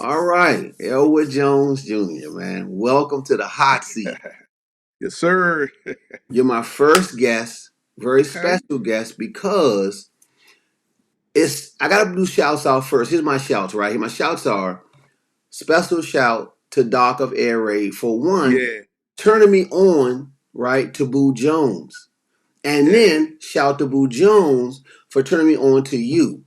All right, Elwood Jones Jr., man. Welcome to the hot seat. Yes, sir. You're my first guest, very Okay. special guest, because I gotta do shouts out first. Here's my shouts, right here. My shouts are special shout to Doc of Air Raid for one, Yeah. turning me on, right, to Boo Jones. And Yeah. then shout to Boo Jones for turning me on to you.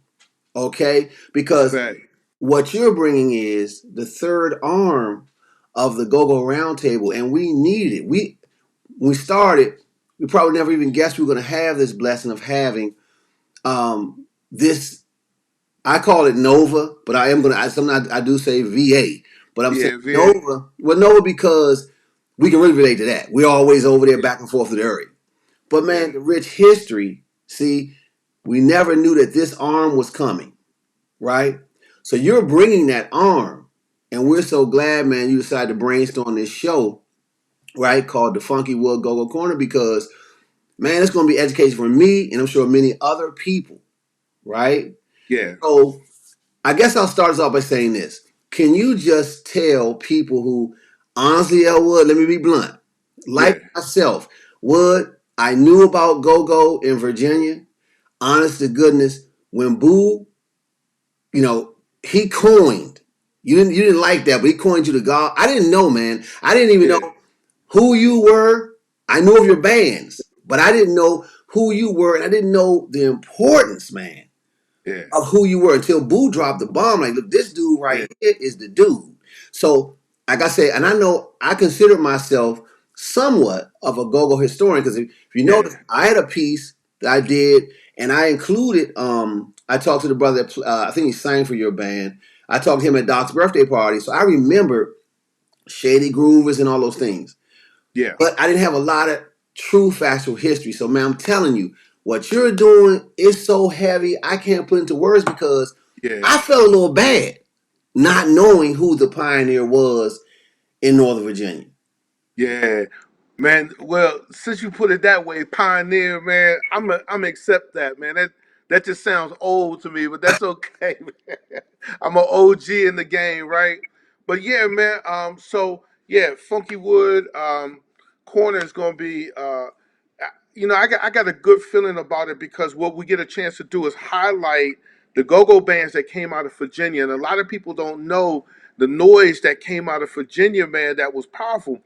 Okay? Because Respect. what you're bringing is the third arm of the Gogo Roundtable, and we needed it. When we started, we probably never even guessed we were going to have this blessing of having this. I call it Nova, but I am going to. Sometimes I do say VA, but I'm saying Yeah, VA. Nova. Well, Nova because we can really relate to that. We're always over there back and forth to the area. But Yeah. man, the rich history. See, we never knew that this arm was coming, right? So you're bringing that arm, and we're so glad, man, you decided to brainstorm this show, right, called the Funky Wood Go-Go Corner, because, man, it's going to be education for me and I'm sure many other people, right? Yeah. So I guess I'll start us off by saying this. Can you just tell people who, honestly, Elwood, let me be blunt, like Yeah. myself, Wood, I knew about Go-Go in Virginia, honest to goodness, when Boo, you know, he coined. You didn't like that, but he coined you the God. I didn't know, man. I didn't even Yeah. know who you were. I knew of your bands, but I didn't know who you were, and I didn't know the importance, man, Yeah. of who you were until Boo dropped the bomb. Like, look, this dude Yeah. right here is the dude. So, like I said, and I know I consider myself somewhat of a go-go historian because if you Yeah. notice, I had a piece that I did, and I included. I talked to the brother. I think he sang for your band. I talked to him at Doc's birthday party, so I remember Shady Groovers and all those things. Yeah. But I didn't have a lot of true factual history. So, man, I'm telling you, what you're doing is so heavy, I can't put into words because Yeah. I felt a little bad not knowing who the pioneer was in Northern Virginia. Yeah. Man, well, since you put it that way, pioneer, man, I'm accept that, man. That just sounds old to me, but that's okay, man. I'm an OG in the game, right? But yeah, man. So yeah, Funky Wood Corner is gonna be. I got a good feeling about it because what we get a chance to do is highlight the go-go bands that came out of Virginia, and a lot of people don't know the noise that came out of Virginia, man. That was powerful.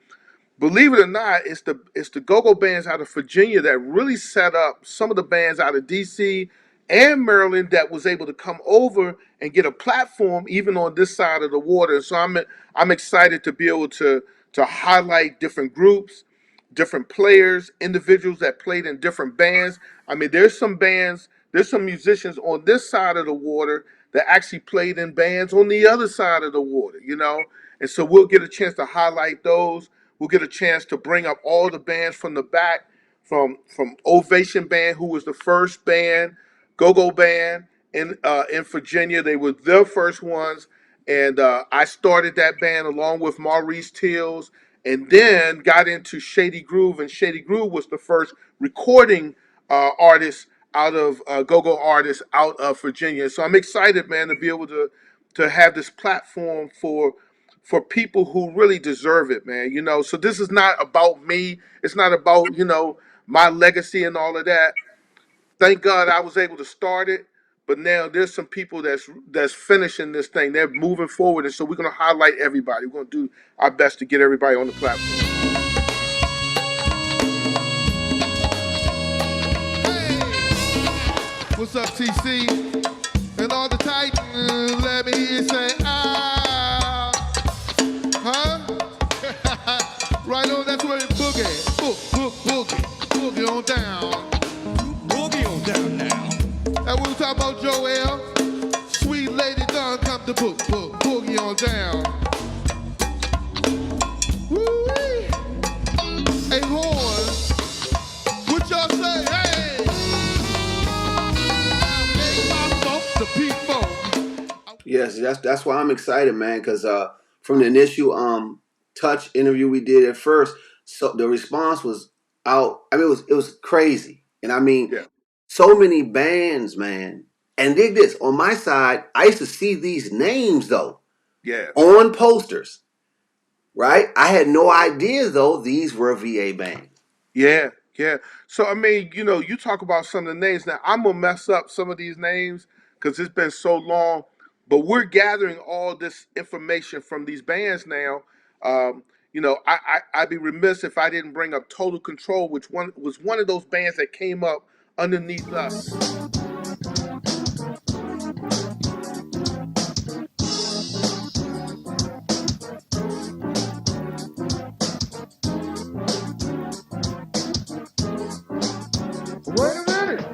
Believe it or not, it's the go-go bands out of Virginia that really set up some of the bands out of DC and Maryland that was able to come over and get a platform even on this side of the water. So I'm excited to be able to highlight different groups, different players, individuals that played in different bands. I mean, there's some musicians on this side of the water that actually played in bands on the other side of the water. And so we'll get a chance to highlight those. We'll get a chance to bring up all the bands from the back, from Ovation Band, who was the first band, Go-Go Band in Virginia. They were the first ones, and I started that band along with Maurice Tills, and then got into Shady Groove, and Shady Groove was the first recording artist out of Go-Go artists out of Virginia. So I'm excited, man, to be able to have this platform for people who really deserve it, man. So this is not about me. It's not about my legacy and all of that. Thank God I was able to start it. But now there's some people that's finishing this thing. They're moving forward, and so we're gonna highlight everybody. We're gonna do our best to get everybody on the platform. Hey, what's up, TC? And all the Titans, let me hear you say, ah, huh? Right on, that's where it boogie. Boogie. Boogie on down. Boogie on down now. And we were talking about Joel. Sweet lady done come to boogie on down. Woo-wee. Hey, horns, what y'all say? Hey! The people. Yes, that's why I'm excited, man, because from the initial touch interview we did at first, so the response was out. I mean, it was crazy. And I mean, Yeah. so many bands, man. And dig this, on my side, I used to see these names though. Yeah. on posters, right? I had no idea though these were VA bands. Yeah, yeah. So I mean, you talk about some of the names. Now I'm gonna mess up some of these names because it's been so long. But we're gathering all this information from these bands now. Um, I'd be remiss if I didn't bring up Total Control, which one was one of those bands that came up underneath us. Wait a minute.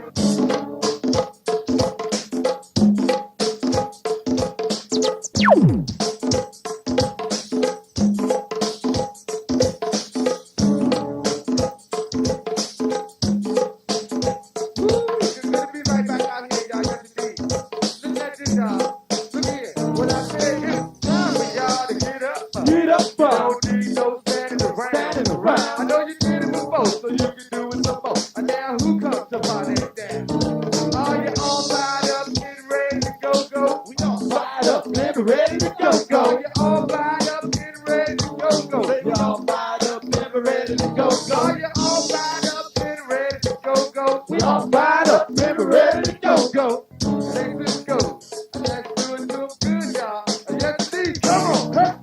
It's gonna be right back out here, y'all. Got to be. Listen at this, y'all. Look here. What I said is time for y'all to get up. Get up, don't need no standing around. Standing around. I know you did it before, so you can do it some more. And now who comes to party dance? Are you all fired up, getting ready to go? We all fired up, getting ready to go. You all fired up, getting ready to go. We all fired up, getting ready to go. Are you all fired up, getting ready to go? We all fired up, getting ready to go. Let's go. Let's do it to 'em good, y'all. Yes, indeed. Come on. Hey.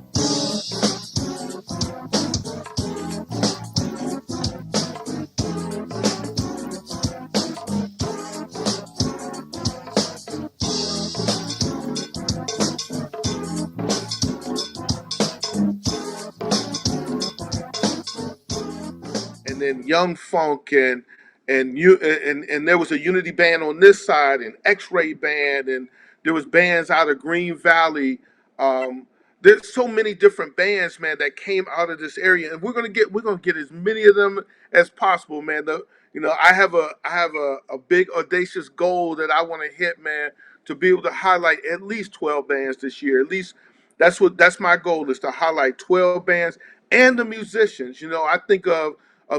And then Young Funk and there was a Unity band on this side and X-Ray band and there was bands out of Green Valley. Um, there's so many different bands, man, that came out of this area, and we're gonna get as many of them as possible, man. I have a big audacious goal that I want to hit, man, to be able to highlight at least 12 bands this year. At least that's my goal is to highlight 12 bands and the musicians. I think of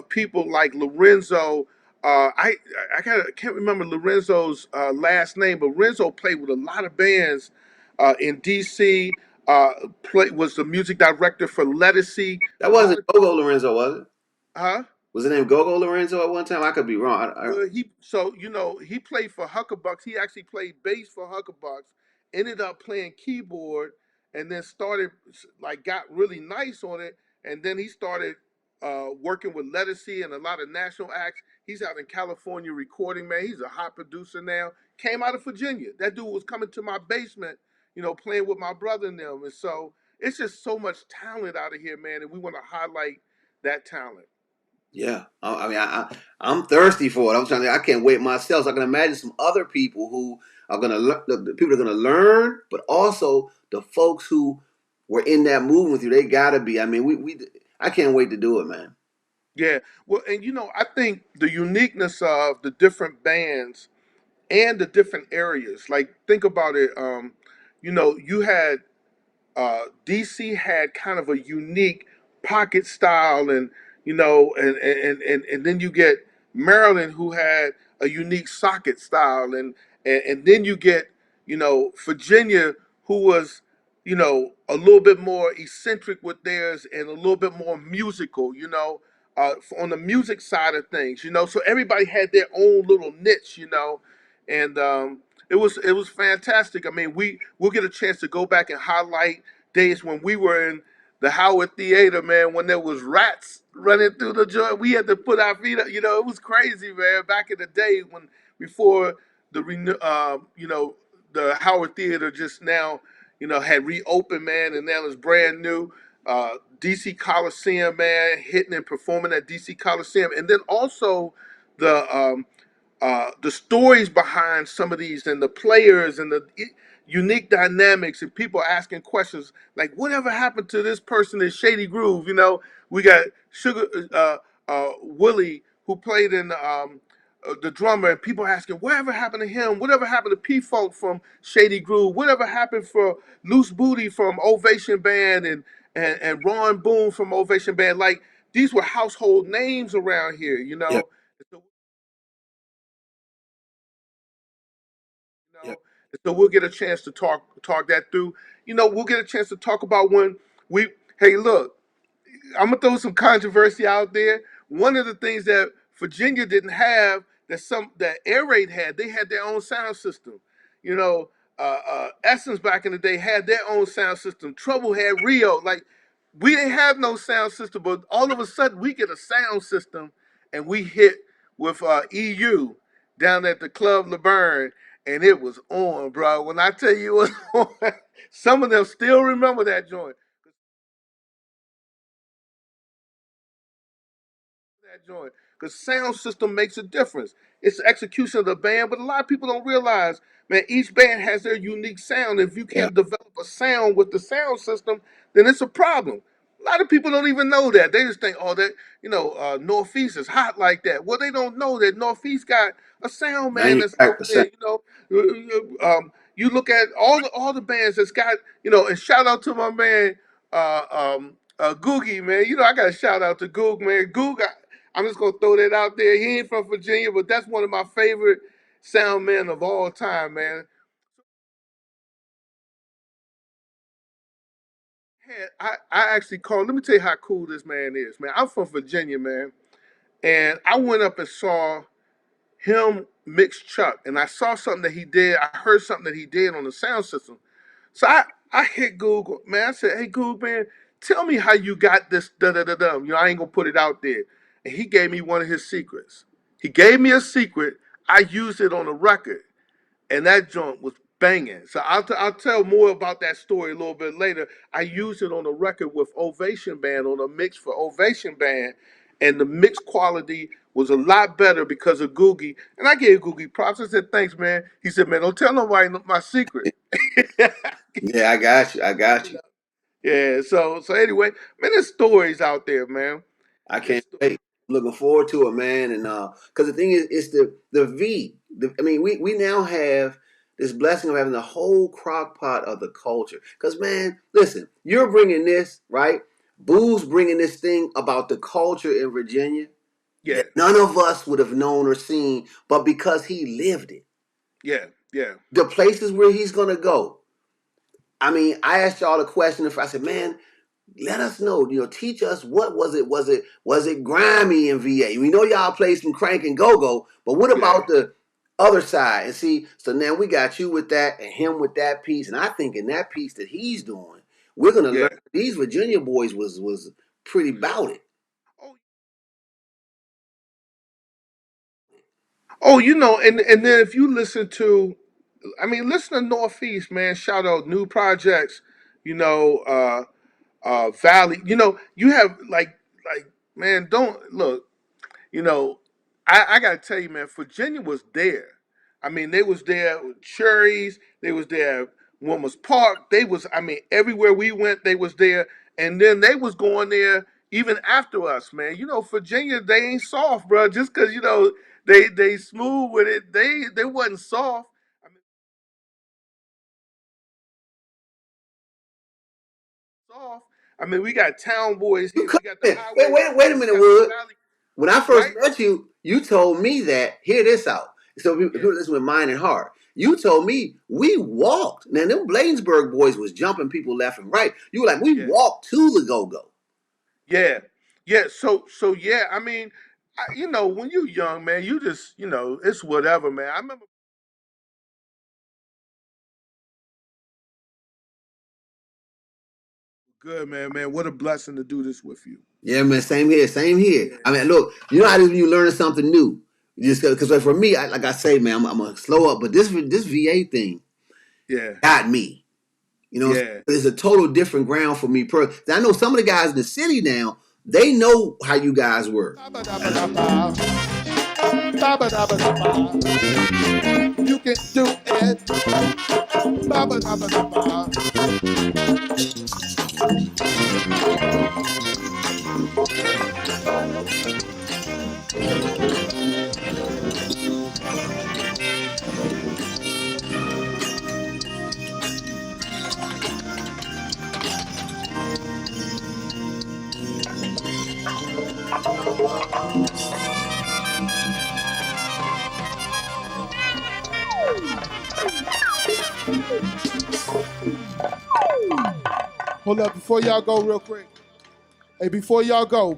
people like Lorenzo. Can't remember Lorenzo's last name, but Lorenzo played with a lot of bands in DC. Was the music director for Lettucey. A That lot wasn't of Gogo Lorenzo, was it? huh? Was it named Gogo Lorenzo at one time? I could be wrong. Well, he played for Huckabucks. He actually played bass for Huckabucks. Ended up playing keyboard, and then started like got really nice on it. And then he started working with Lettucey and a lot of national acts. He's out in California recording, man. He's a hot producer now. Came out of Virginia. That dude was coming to my basement, playing with my brother and them. And so it's just so much talent out of here, man. And we want to highlight that talent. Yeah, I mean, I'm thirsty for it. I can't wait myself. So I can imagine some other people who are gonna learn. The people are gonna learn, but also the folks who were in that movement with you. They gotta be. I mean, we. I can't wait to do it, man. Yeah, well, and I think the uniqueness of the different bands and the different areas. Like, think about it. You had DC had kind of a unique pocket style, and and then you get Maryland, who had a unique socket style, and then you get Virginia, who was a little bit more eccentric with theirs and a little bit more musical. On the music side of things. So everybody had their own little niche. And it was fantastic. I mean, we'll get a chance to go back and highlight days when we were in the Howard Theater, man, when there was rats running through the joint. We had to put our feet up. It was crazy, man. Back in the day when before the the Howard Theater just now, had reopened, man, and now it's brand new. DC Coliseum, man, hitting and performing at DC Coliseum, and then also the the stories behind some of these and the players and the unique dynamics and people asking questions like whatever happened to this person in Shady Groove. We got Sugar Willie who played in the drummer, and people asking whatever happened to him, whatever happened to P Funk from Shady Groove, whatever happened for Loose Booty from Ovation Band, and Ron Boone from Ovation Band. Like, these were household names around here. Yeah, So, yeah, So we'll get a chance to talk that through. We'll get a chance to talk about when we. Hey, look, I'm gonna throw some controversy out there. One of the things that Virginia didn't have that Air Raid had, they had their own sound system. You know, Essence back in the day had their own sound system. Trouble had Rio. Like we didn't have no sound system, but all of a sudden we get a sound system, and we hit with EU down at the Club LeBurn, and it was on, bro. When I tell you it was on, some of them still remember that joint. That joint, because sound system makes a difference. It's the execution of the band, but a lot of people don't realize, man, each band has their unique sound. If you Yeah. can't develop a sound with the sound system, then it's a problem. A lot of people don't even know that. They just think, oh, that Northeast is hot like that. Well, they don't know that Northeast got a sound man that's out Manufacturer there. sound. You look at all the bands that's got, and shout out to my man, Googie, man. I got a shout out to Goog, man. Goog, I'm just gonna throw that out there. He ain't from Virginia, but that's one of my favorite sound men of all time, man. I actually called. Let me tell you how cool this man is, man. I'm from Virginia, man, and I went up and saw him mix Chuck, and I saw something that he did. I heard something that he did on the sound system. So I hit Google, man. I said, hey, Google, man, tell me how you got this, da da da da. I ain't gonna put it out there. And he gave me one of his secrets. He gave me a secret. I used it on a record, and that joint was banging. So I'll tell more about that story a little bit later. I used it on a record with Ovation Band, on a mix for Ovation Band, and the mix quality was a lot better because of Googie. And I gave Googie props. I said, thanks, man. He said, man, don't tell nobody my secret. Yeah, I got you. I got you. Yeah. So anyway, man, there's stories out there, man. I There's can't stories. wait. Looking forward to it, man. And because the thing is, it's the V. I mean, we now have this blessing of having the whole crock pot of the culture. Because man, listen, you're bringing this right. Boo's bringing this thing about the culture in Virginia Yeah. that none of us would have known or seen, but because he lived it. Yeah. Yeah. The places where he's gonna go. I mean, I asked y'all a question. If I said, man, let us know. Teach us what was it? Was it grimy in VA? We know y'all play some crank and go-go, but what Yeah. about the other side? And see, so now we got you with that and him with that piece, and I think in that piece that he's doing, we're gonna learn. Yeah. These Virginia boys was pretty bout it. Oh, and then if you listen to, I mean, listen to Northeast, man. Shout out new projects. You know, Valley. You have like man. Don't look. You know, I gotta tell you, man, Virginia was there. I mean, they was there with Cherries, they was there at Women's Park, they was, I mean, everywhere we went, they was there. And then they was going there even after us, man. Virginia, they ain't soft, bro. Just cause they smooth with it, they wasn't soft. I mean, soft. I mean, we got Town Boys You here, come we got the in. Wait, Highway wait, wait a Boys, we minute, got the Wood. Valley, When I first right? met you, you told me that. Hear this out. So Yeah, people listen with mind and heart. You told me we walked. Now them Bladensburg boys was jumping people left and right. You were like, we yeah. walked to the go-go. Yeah, yeah. So yeah. I mean, when you're young, man, you just it's whatever, man. I remember good, man. Man, what a blessing to do this with you. Yeah, man. Same here. Same here. Yeah, I mean, look. You know how it is when you learning something new. Just because like for me, like I say, man, I'm gonna slow up. But this VA thing yeah, got me. yeah, It's a total different ground for me. I know some of the guys in the city now. They know how you guys were. you can do it. Hold up, before y'all go real quick. Hey, before y'all go,